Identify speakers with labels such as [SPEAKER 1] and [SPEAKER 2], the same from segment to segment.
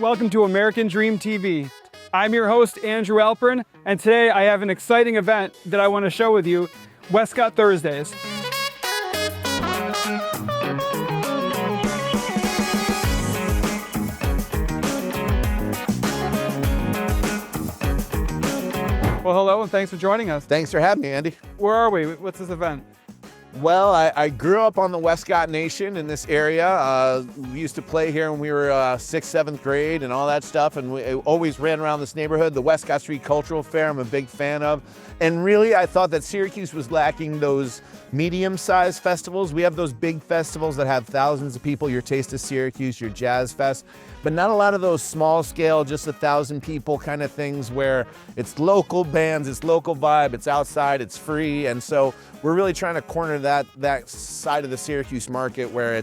[SPEAKER 1] Welcome to American Dream TV. I'm your host, Andrew Alpern, and today I have an exciting event that I want to show with you, Wescott Thursdays. Well, hello, and thanks for joining us.
[SPEAKER 2] Thanks for having me, Andy.
[SPEAKER 1] Where are we? What's this event?
[SPEAKER 2] Well, I grew up on the Wescott Nation in this area. We used to play here when we were 6th, 7th grade and all that stuff, and we always ran around this neighborhood. The Wescott Street Cultural Fair I'm a big fan of. And really, I thought that Syracuse was lacking those medium-sized festivals. We have those big festivals that have thousands of people, your Taste of Syracuse, your Jazz Fest, but not a lot of those small-scale, just 1,000 people kind of things where it's local bands, it's local vibe, it's outside, it's free. And so we're really trying to corner that side of the Syracuse market where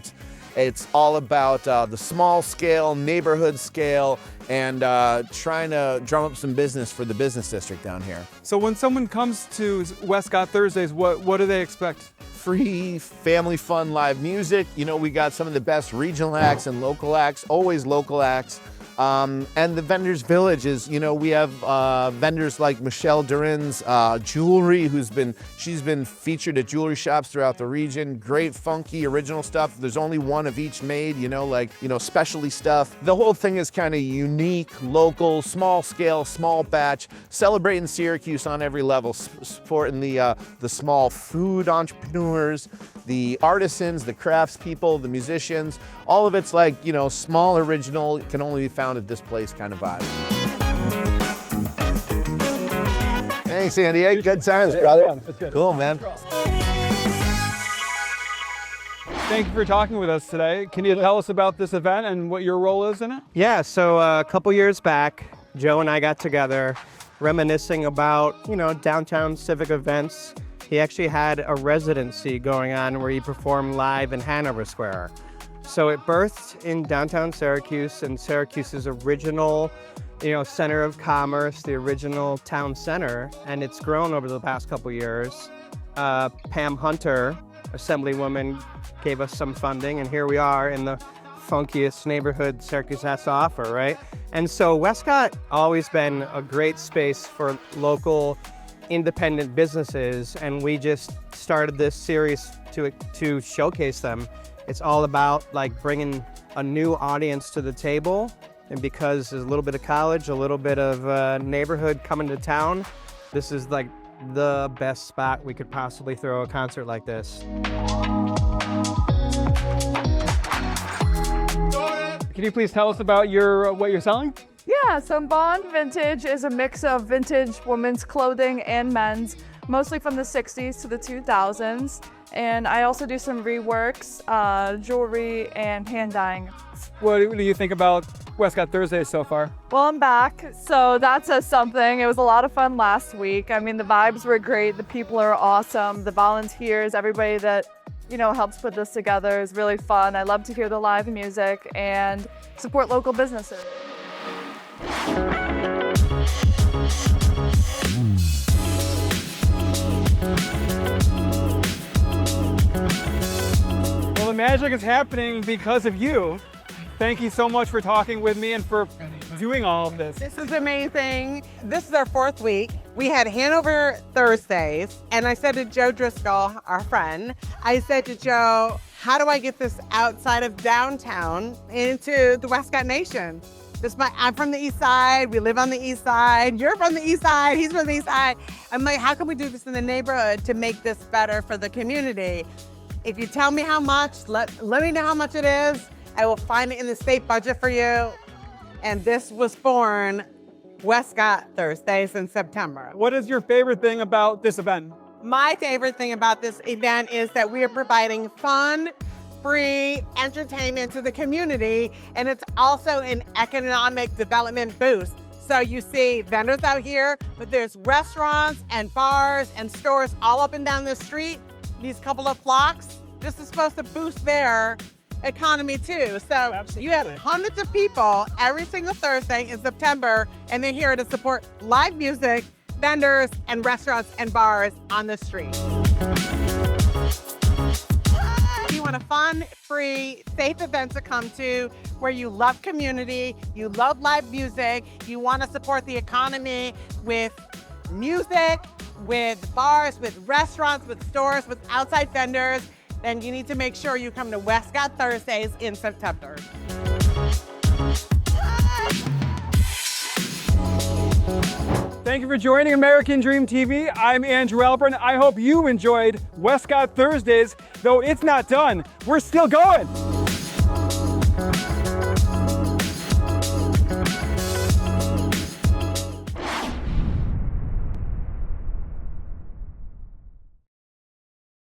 [SPEAKER 2] it's all about the small scale, neighborhood scale, and trying to drum up some business for the business district down here.
[SPEAKER 1] So when someone comes to Wescott Thursdays, what do they expect?
[SPEAKER 2] Free, family fun, live music. You know, we got some of the best regional acts and local acts, always local acts. And the Vendors Village is, you know, we have vendors like Michelle Durin's jewelry, she's been featured at jewelry shops throughout the region. Great, funky, original stuff. There's only one of each made, specialty stuff. The whole thing is kind of unique, local, small scale, small batch, celebrating Syracuse on every level, supporting the small food entrepreneurs, the artisans, the craftspeople, the musicians. All of it's like, small, original, can only be found at this place kind of vibe. Thanks, Andy. Hey, good times, brother.
[SPEAKER 1] Yeah, that's good.
[SPEAKER 2] Cool, man.
[SPEAKER 1] Thank you for talking with us today. Can you tell us about this event and what your role is in it?
[SPEAKER 3] Yeah, so a couple years back, Joe and I got together reminiscing about, downtown civic events. He actually had a residency going on where he performed live in Hanover Square. So it birthed in downtown Syracuse, and Syracuse's original, center of commerce, the original town center, and it's grown over the past couple years. Pam Hunter, Assemblywoman, gave us some funding, and here we are in the funkiest neighborhood Syracuse has to offer, right? And so Westcott always been a great space for local independent businesses, and we just started this series to showcase them. It's all about bringing a new audience to the table, and because there's a little bit of college, a little bit of neighborhood coming to town, this is the best spot we could possibly throw a concert like this.
[SPEAKER 1] Can you please tell us about what you're selling?
[SPEAKER 4] Yeah, so Bond Vintage is a mix of vintage women's clothing and men's, mostly from the 60s to the 2000s. And I also do some reworks, jewelry, and hand dyeing.
[SPEAKER 1] What do you think about Wescott Thursdays so far?
[SPEAKER 4] Well, I'm back, so that says something. It was a lot of fun last week. I mean, the vibes were great. The people are awesome. The volunteers, everybody that, helps put this together is really fun. I love to hear the live music and support local businesses.
[SPEAKER 1] Well, the magic is happening because of you. Thank you so much for talking with me and for doing all of this.
[SPEAKER 5] This is amazing. This is our 4th week. We had Hanover Thursdays, and I said to Joe Driscoll, our friend, I said to Joe, how do I get this outside of downtown into the Wescott Nation? I'm from the east side, we live on the east side, you're from the east side, he's from the east side. I'm like, how can we do this in the neighborhood to make this better for the community? If you tell me how much, let me know how much it is. I will find it in the state budget for you. And this was born Wescott Thursdays in September.
[SPEAKER 1] What is your favorite thing about this event?
[SPEAKER 5] My favorite thing about this event is that we are providing fun, free entertainment to the community, and it's also an economic development boost. So you see vendors out here, but there's restaurants and bars and stores all up and down the street, these couple of blocks. This is supposed to boost their economy too. So
[SPEAKER 1] Absolutely.
[SPEAKER 5] You have hundreds of people every single Thursday in September, and they're here to support live music, vendors, and restaurants and bars on the street. want a fun, free, safe event to come to where you love community, you love live music, you want to support the economy with music, with bars, with restaurants, with stores, with outside vendors, then you need to make sure you come to Wescott Thursdays in September.
[SPEAKER 1] Thank you for joining American Dream TV. I'm Andrew Alpern. I hope you enjoyed Wescott Thursdays, though it's not done. We're still going.